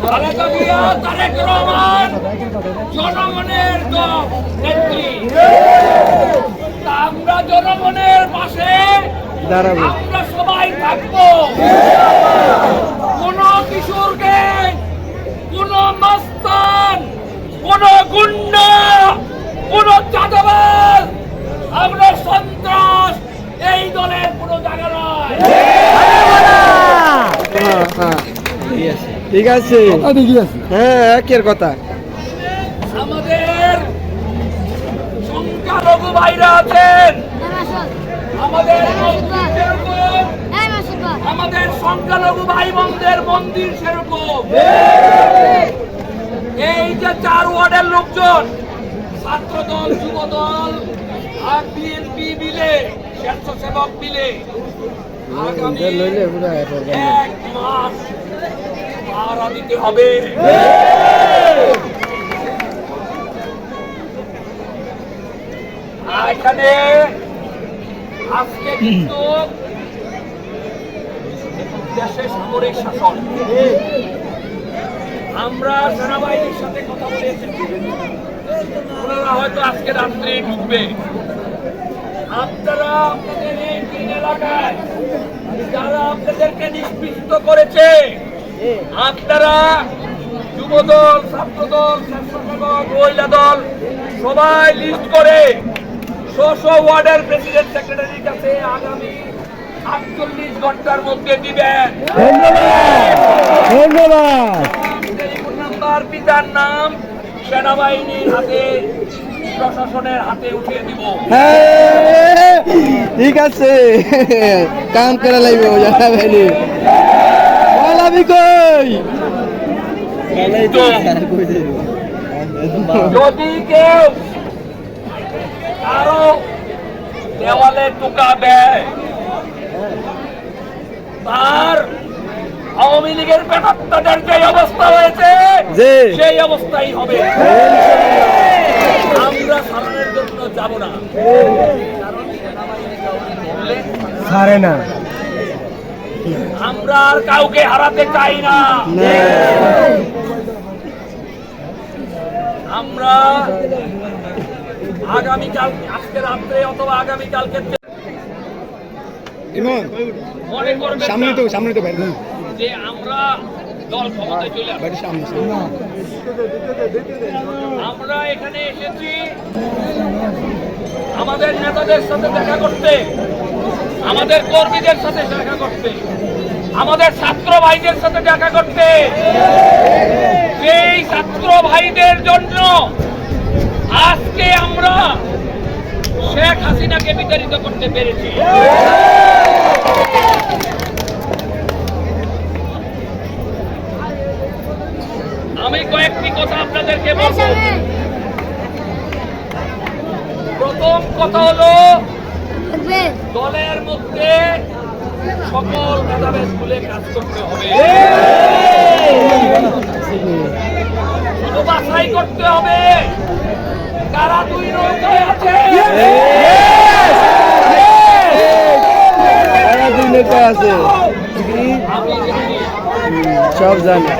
খালেদা জিয়া, তারেক রহমান জনগণের নেত্রী। আমরা জনগণের পাশে দাঁড়াবো, আমরা সবাই থাকবো। কোন কিশোরকে, কোন মাস্তান, কোন গুন্ডা, কোন চাঁদাবাজ, আমরা সন্ত্রাস এই দলের কোনো জায়গা নয়। ঠিক আছে, হ্যাঁ একের কথা। আমাদের সংখ্যালঘু ভাইরা আছেন, আমাদের আমাদের সংখ্যালঘু ভাই বোনদের মন্দির সেরকম। এই যে 4 ওয়ার্ডের লোকজন, ছাত্রদল, যুবদল আর বিএনপি মিলে, স্বেচ্ছাসেবক মিলে আগামী 1 মাস ভাড়া দিতে হবে। এখানে আজকে কিন্তু দেশে সামরিক শাসন। আমরা সেনাবাহিনীর সাথে কথা বলেছি, ওনারা হয়তো আজকে রাত্রে ঢুকবে। আপনারা আপনাদের এই 3 এলাকায় যারা আপনাদেরকে নিষ্পৃষ্ট করেছে, আপনারা যুবদল, ছাত্রদল, স্বেচ্ছাসেবক, মহিলা দল সবাই লিস্ট করে 100 ওয়ার্ডের প্রেসিডেন্ট সেক্রেটারির কাছে আগামী 48 ঘন্টার মধ্যে দিবেন। ধন্যবাদ। টেলিফোন নাম্বার, পিতার নাম সেনাবাহিনীর হাতে, প্রশাসনের হাতে উঠিয়ে দিব। হ্যাঁ ঠিক আছে, কাম করে লাগবে জানাবেনি। যদি কেউ কারো দেওয়ালে টোকা দেয়, তার আওয়ামী লীগের পেটাত্তাদের যে অবস্থা হয়েছে সেই অবস্থাই হবে। আমরা সারানোর জন্য যাব না, কারণ সেনাবাহিনী কাউকে ধরলে ছাড়ে না। আমরা আর কাউকে হারাতে চাই না। আমরা আগামীকাল, আজকে রাত্রে অথবা আগামীকালকে মনে করবেন সামনে তো ভাই, যে আমরা দল ক্ষমতায় চলে আসছি। আমরা এখানে এসেছি আমাদের নেতাদের সাথে দেখা করতে, আমাদের কর্মীদের সাথে দেখা করতে, আমাদের ছাত্র ভাইদের সাথে দেখা করতে। সেই ছাত্র ভাইদের জন্য আজকে আমরা শেখ হাসিনাকে বিতাড়িত করতে পেরেছি। আমি কয়েকটি কথা আপনাদেরকে বলবো। প্রথম কথা হলো, দলের মধ্যে সকল ভেদাভেদ ভুলে কাজ করতে হবে, শুধু বাছাই করতে হবে কারা 2 নৌকায় আছে। সব জানে।